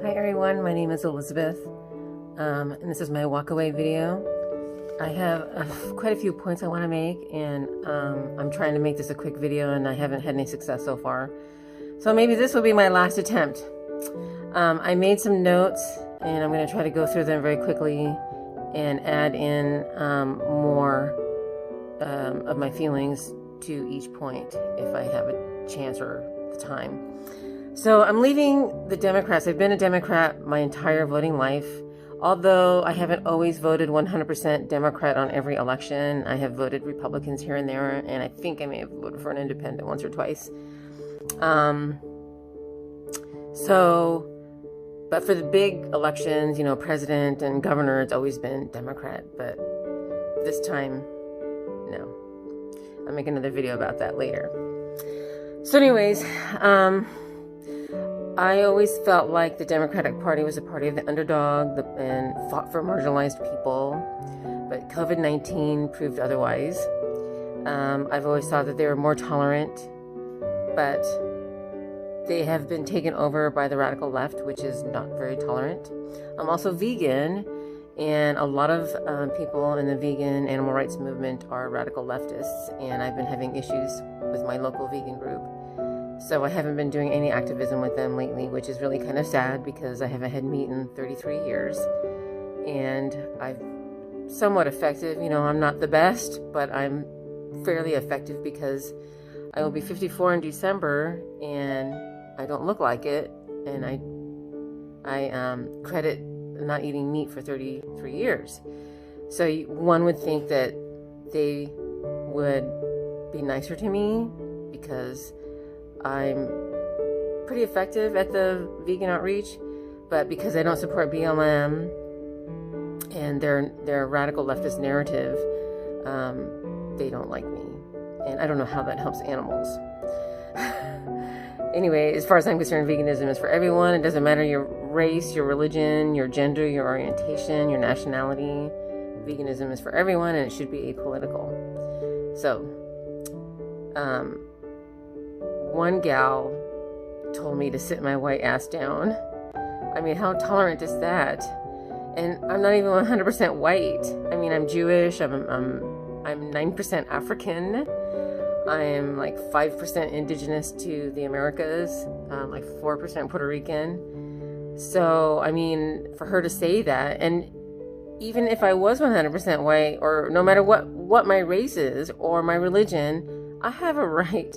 Hi everyone, my name is Elizabeth, and this is my walkaway video. I have quite a few points I want to make, and I'm trying to make this a quick video, and I haven't had any success so far. So maybe this will be my last attempt. I made some notes, and I'm going to try to go through them very quickly and add in more of my feelings to each point if I have a chance or the time. So I'm leaving the Democrats. I've been a Democrat my entire voting life. Although I haven't always voted 100% Democrat on every election, I have voted Republicans here and there, and I think I may have voted for an independent once or twice. But for the big elections, you know, president and governor, it's always been Democrat. But this time, no. I'll make another video about that later. So anyways, I always felt like the Democratic Party was a party of the underdog and fought for marginalized people, but COVID-19 proved otherwise. I've always thought that they were more tolerant, but they have been taken over by the radical left, which is not very tolerant. I'm also vegan, and a lot of people in the vegan animal rights movement are radical leftists, and I've been having issues with my local vegan group. So I haven't been doing any activism with them lately, which is really kind of sad because I haven't had meat in 33 years. And I'm somewhat effective. You know, I'm not the best, but I'm fairly effective because I will be 54 in December and I don't look like it. And I credit not eating meat for 33 years. So one would think that they would be nicer to me because I'm pretty effective at the vegan outreach, but because I don't support BLM and their radical leftist narrative, they don't like me. And I don't know how that helps animals. Anyway, as far as I'm concerned, veganism is for everyone. It doesn't matter your race, your religion, your gender, your orientation, your nationality. Veganism is for everyone, and it should be apolitical. So, one gal told me to sit my white ass down. I mean, how tolerant is that? And I'm not even 100% white. I mean, I'm Jewish. I'm 9% African. I'm like 5% indigenous to the Americas. Like 4% Puerto Rican. So, I mean, for her to say that, and even if I was 100% white, or no matter what my race is or my religion, I have a right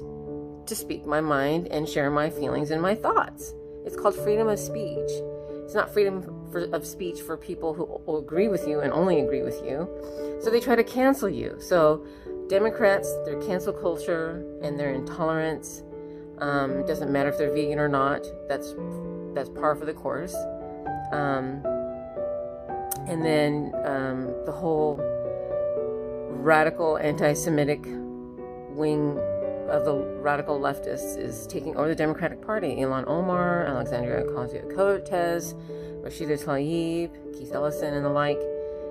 to speak my mind and share my feelings and my thoughts. It's called freedom of speech. It's not freedom of speech for people who agree with you and only agree with you. So they try to cancel you. So Democrats, their cancel culture and their intolerance, it doesn't matter if they're vegan or not. That's par for the course. And then the whole radical anti-Semitic wing of the radical leftists is taking over the Democratic Party. Ilhan Omar, Alexandria Ocasio-Cortez, Rashida Tlaib, Keith Ellison, and the like.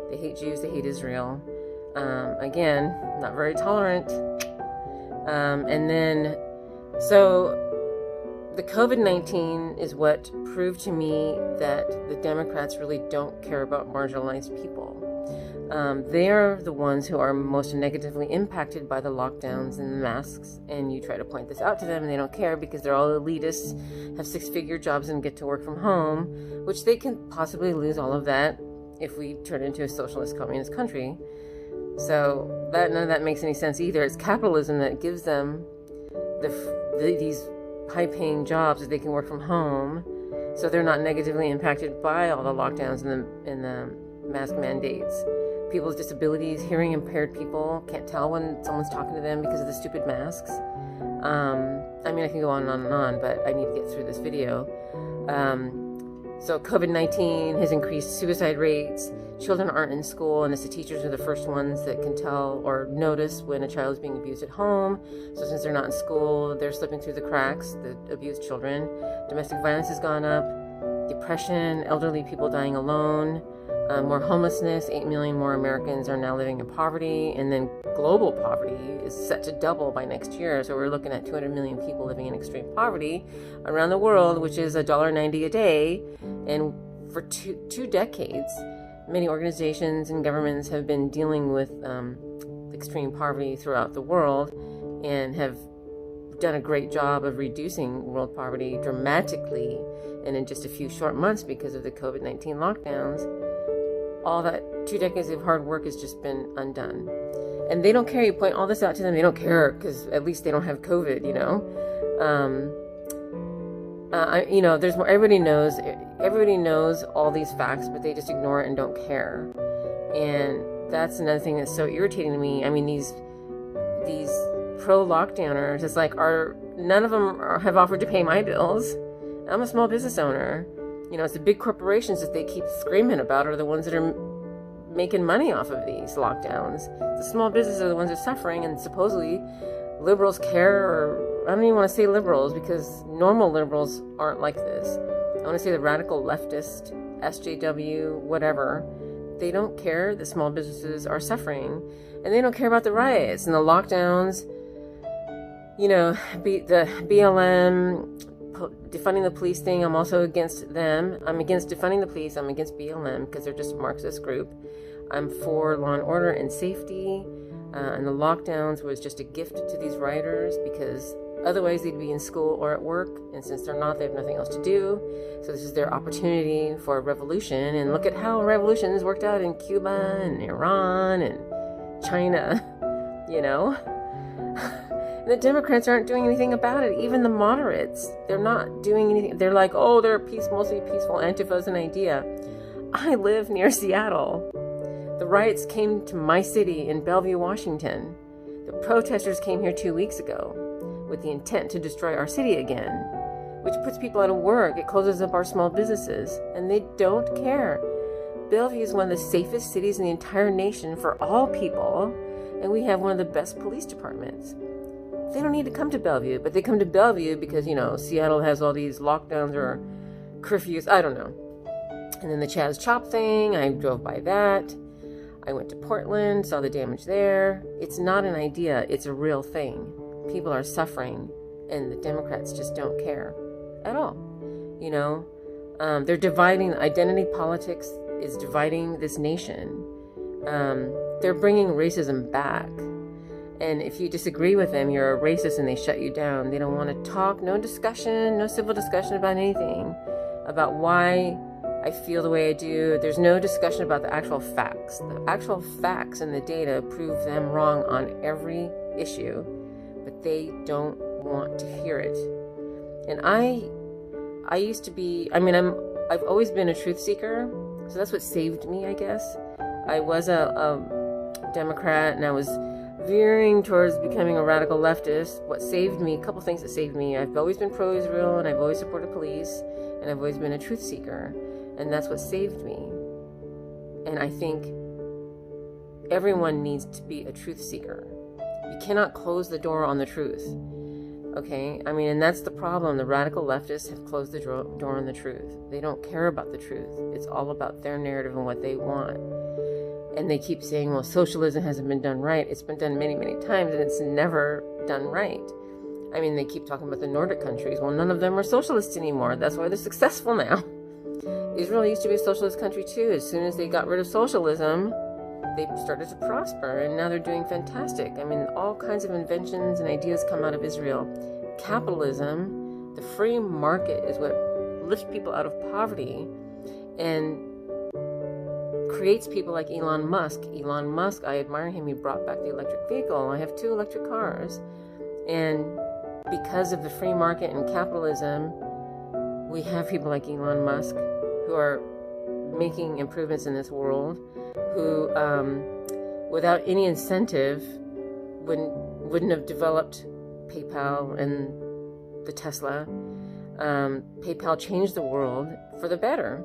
They hate Jews, they hate Israel. Again, not very tolerant. And then, so the COVID-19 is what proved to me that the Democrats really don't care about marginalized people. They are the ones who are most negatively impacted by the lockdowns and the masks, and you try to point this out to them and they don't care because they're all elitists, have six-figure jobs and get to work from home, which they can possibly lose all of that if we turn into a socialist communist country. So none of that makes any sense either. It's capitalism that gives them these high-paying jobs that they can work from home, so they're not negatively impacted by all the lockdowns and the mask mandates. People with disabilities, hearing impaired people can't tell when someone's talking to them because of the stupid masks. I mean, I can go on and on and on, but I need to get through this video. So COVID-19 has increased suicide rates. Children aren't in school, and it's the teachers are the first ones that can tell or notice when a child is being abused at home. So since they're not in school, they're slipping through the cracks, the abused children. Domestic violence has gone up. depression, elderly people dying alone, more homelessness. 8 million more Americans are now living in poverty, and then global poverty is set to double by next year. So we're looking at 200 million people living in extreme poverty around the world, which is $1.90 a day. And for two decades, many organizations and governments have been dealing with extreme poverty throughout the world and have done a great job of reducing world poverty dramatically, and in just a few short months because of the COVID-19 lockdowns. All that 2 decades of hard work has just been undone. And they don't care. You point all this out to them, they don't care, because at least they don't have COVID, you know. There's more. Everybody knows all these facts, but they just ignore it and don't care. And that's another thing that's so irritating to me. I mean, these pro-lockdowners, it's like, none of them have offered to pay my bills. I'm a small business owner. You know, it's the big corporations that they keep screaming about are the ones that are making money off of these lockdowns. The small businesses are the ones that are suffering, and supposedly liberals care, or I don't even want to say liberals, because normal liberals aren't like this. I want to say the radical leftist, SJW, whatever. They don't care that small businesses are suffering, and they don't care about the riots and the lockdowns. You know, the BLM, defunding the police thing, I'm also against them. I'm against defunding the police. I'm against BLM because they're just a Marxist group. I'm for law and order and safety. And the lockdowns was just a gift to these rioters, because otherwise they'd be in school or at work. And since they're not, they have nothing else to do. So this is their opportunity for a revolution. And look at how revolutions worked out in Cuba and Iran and China, you know. The Democrats aren't doing anything about it. Even the moderates, they're not doing anything. They're like, oh, they're mostly peaceful. Antifa's an idea. I live near Seattle. The riots came to my city in Bellevue, Washington. The protesters came here 2 weeks ago with the intent to destroy our city again, which puts people out of work. It closes up our small businesses, and they don't care. Bellevue is one of the safest cities in the entire nation for all people, and we have one of the best police departments. They don't need to come to Bellevue, but they come to Bellevue because, you know, Seattle has all these lockdowns or curfews. I don't know. And then the Chaz Chop thing, I drove by that. I went to Portland, saw the damage there. It's not an idea. It's a real thing. People are suffering, and the Democrats just don't care at all. You know, they're dividing. Identity politics is dividing this nation. They're bringing racism back. And if you disagree with them, you're a racist, and they shut you down. They don't want to talk, no discussion, no civil discussion about anything, about why I feel the way I do. There's no discussion about the actual facts. The actual facts and the data prove them wrong on every issue, but they don't want to hear it. And I used to be, I've always been a truth seeker, so that's what saved me, I guess. I was a Democrat, and I was veering towards becoming a radical leftist. What saved me, a couple things that saved me: I've always been pro-Israel, and I've always supported police, and I've always been a truth seeker, and that's what saved me. And I think everyone needs to be a truth seeker. You cannot close the door on the truth, okay? And that's the problem. The radical leftists have closed the door on the truth. They don't care about the truth. It's all about their narrative and what they want. And they keep saying, well, socialism hasn't been done right. It's been done many, many times, and it's never done right. They keep talking about the Nordic countries. Well, none of them are socialists anymore. That's why they're successful now. Israel used to be a socialist country too. As soon as they got rid of socialism, they started to prosper, and now they're doing fantastic. All kinds of inventions and ideas come out of Israel. Capitalism, the free market, is what lifts people out of poverty and creates people like Elon Musk. Elon Musk, I admire him. He brought back the electric vehicle. I have 2 electric cars. And because of the free market and capitalism, we have people like Elon Musk who are making improvements in this world, who, without any incentive, wouldn't have developed PayPal and the Tesla. PayPal changed the world for the better.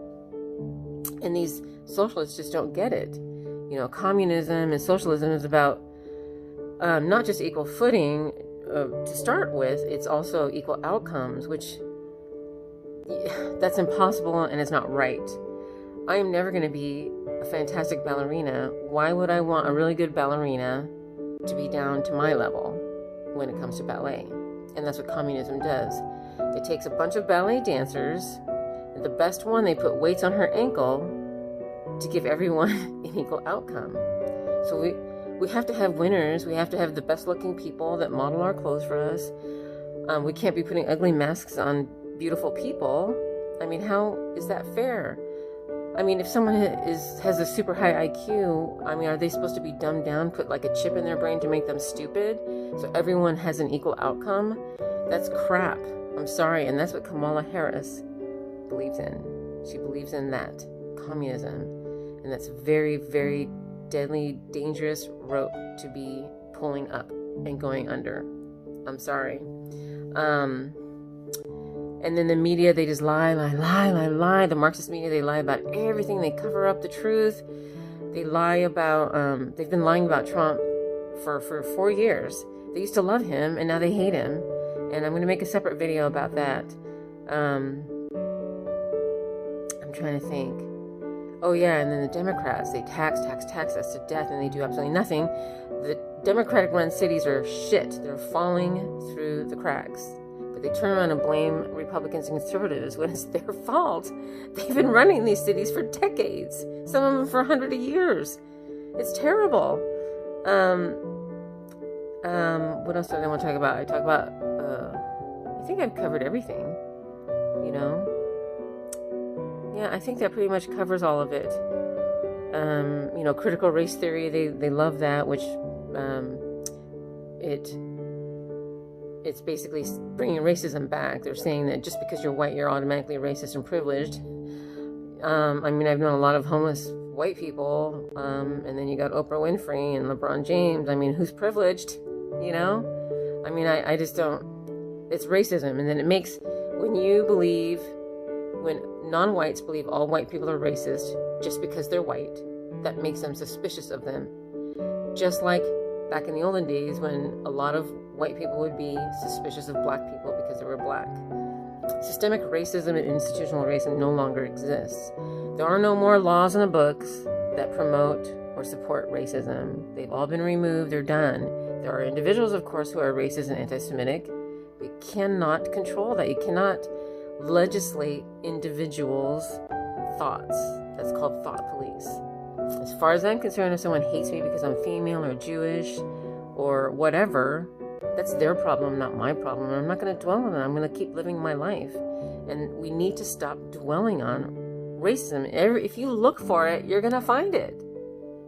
And these socialists just don't get it. Communism and socialism is about not just equal footing to start with, it's also equal outcomes, which that's impossible and it's not right. I am never going to be a fantastic ballerina. Why would I want a really good ballerina to be down to my level when it comes to ballet? And that's what communism does. It takes a bunch of ballet dancers, and the best one, they put weights on her ankle to give everyone an equal outcome. So we have to have winners. We have to have the best looking people that model our clothes for us. We can't be putting ugly masks on beautiful people. I mean, how is that fair? I mean, if someone has a super high IQ, I mean, are they supposed to be dumbed down, put like a chip in their brain to make them stupid, so everyone has an equal outcome? That's crap. I'm sorry. And that's what Kamala Harris believes in. She believes in that, communism. And that's very, very deadly, dangerous rope to be pulling up and going under. I'm sorry. And then the media, they just lie. The Marxist media, they lie about everything. They cover up the truth. They lie about, they've been lying about Trump for 4 years. They used to love him, and now they hate him. And I'm going to make a separate video about that. I'm trying to think. Oh, yeah, and then the Democrats, they tax us to death, and they do absolutely nothing. The Democratic-run cities are shit. They're falling through the cracks. But they turn around and blame Republicans and conservatives when it's their fault. They've been running these cities for decades, some of them for 100 years. It's terrible. What else do I want to talk about? I talk about, I think I've covered everything, you know? Yeah, I think that pretty much covers all of it. You know, critical race theory, they love that, which, it's basically bringing racism back. They're saying that just because you're white, you're automatically racist and privileged. I mean, I've known a lot of homeless white people, and then you got Oprah Winfrey and LeBron James. I mean, who's privileged, you know? I mean, I just don't, it's racism. And then it makes, when non-whites believe all white people are racist just because they're white, that makes them suspicious of them. Just like back in the olden days when a lot of white people would be suspicious of black people because they were black. Systemic racism and institutional racism no longer exists. There are no more laws in the books that promote or support racism. They've all been removed. They're done. There are individuals, of course, who are racist and anti-Semitic. But you cannot control that. You cannot legislate individuals' thoughts. That's called thought police. As far as I'm concerned, if someone hates me because I'm female or Jewish or whatever, that's their problem, not my problem. I'm not going to dwell on it. I'm going to keep living my life. And we need to stop dwelling on racism. If you look for it, you're going to find it.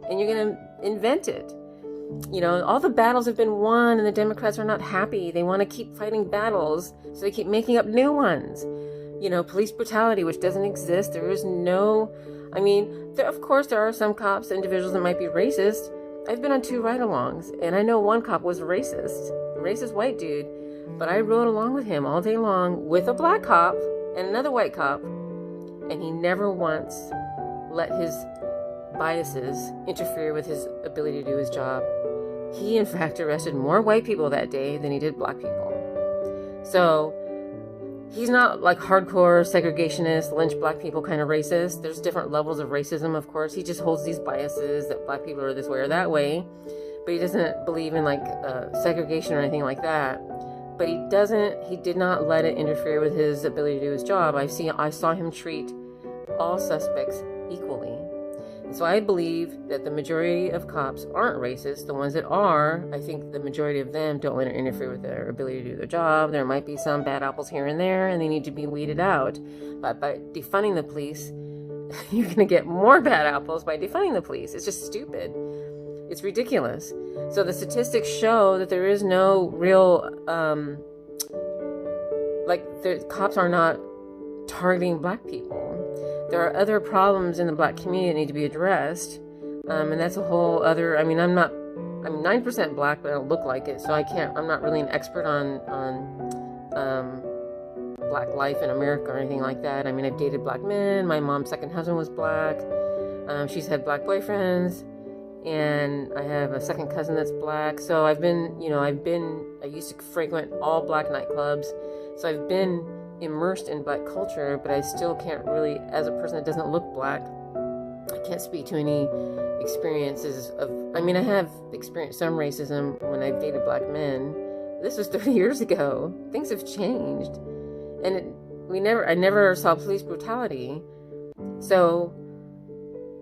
And you're going to invent it. You know, all the battles have been won and the Democrats are not happy. They want to keep fighting battles, so they keep making up new ones. You know, police brutality, which doesn't exist. There is no, I mean, of course there are some cops, individuals that might be racist. I've been on 2 ride-alongs, and I know one cop was racist white dude, but I rode along with him all day long with a black cop and another white cop, and he never once let his biases interfere with his ability to do his job. He, in fact, arrested more white people that day than he did black people. So he's not like hardcore segregationist, lynch black people kind of racist. There's different levels of racism, of course. He just holds these biases that black people are this way or that way. But he doesn't believe in like segregation or anything like that. But he did not let it interfere with his ability to do his job. I saw him treat all suspects equally. And so I believe that the majority of cops aren't racist. The ones that are, I think the majority of them don't let it interfere with their ability to do their job. There might be some bad apples here and there, and they need to be weeded out. But by defunding the police, you're going to get more bad apples by defunding the police. It's just stupid. It's ridiculous. So the statistics show that there is no real, the cops are not targeting black people. There are other problems in the black community that need to be addressed. And that's a whole other, I'm 9% black, but I don't look like it. So I'm not really an expert on black life in America or anything like that. I mean, I've dated black men. My mom's second husband was black. She's had black boyfriends. And I have a second cousin that's black. So I used to frequent all black nightclubs. So I've been immersed in black culture, but I still can't really, as a person that doesn't look black, I can't speak to any experiences of, I mean, I have experienced some racism when I've dated black men. This was 30 years ago. Things have changed. And I never saw police brutality. So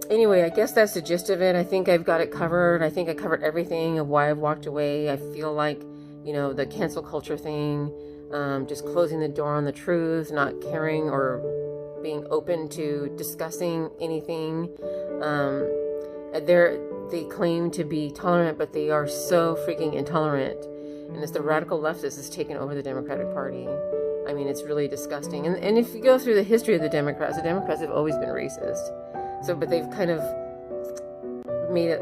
anyway, I guess that's the gist of it. I think I've got it covered. I think I covered everything of why I've walked away. I feel like, you know, the cancel culture thing, just closing the door on the truth, not caring or being open to discussing anything. They claim to be tolerant, but they are so freaking intolerant. And it's the radical leftists that's taken over the Democratic Party. I mean, it's really disgusting. And if you go through the history of the Democrats have always been racist. So, but they've kind of made it,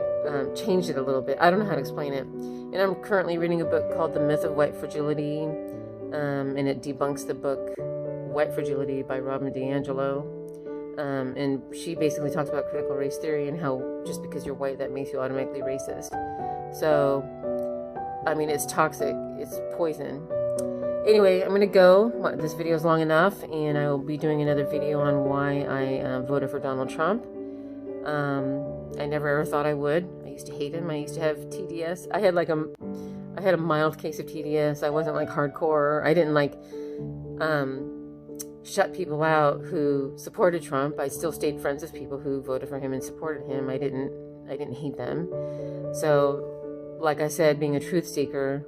changed it a little bit. I don't know how to explain it. And I'm currently reading a book called The Myth of White Fragility, and it debunks the book White Fragility by Robin DiAngelo. And she basically talks about critical race theory and how just because you're white, that makes you automatically racist. So, I mean, it's toxic. It's poison. Anyway, I'm going to go. This video is long enough, and I will be doing another video on why I voted for Donald Trump. I never ever thought I would. I used to hate him. I used to have TDS. I had a mild case of TDS. I wasn't like hardcore. I didn't like shut people out who supported Trump. I still stayed friends with people who voted for him and supported him. I didn't hate them. So, like I said, being a truth seeker,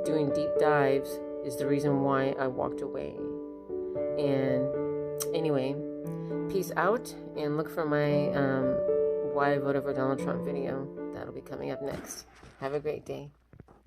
doing deep dives is the reason why I walked away. And anyway, peace out, and look for my why I voted for Donald Trump video. That'll be coming up next. Have a great day.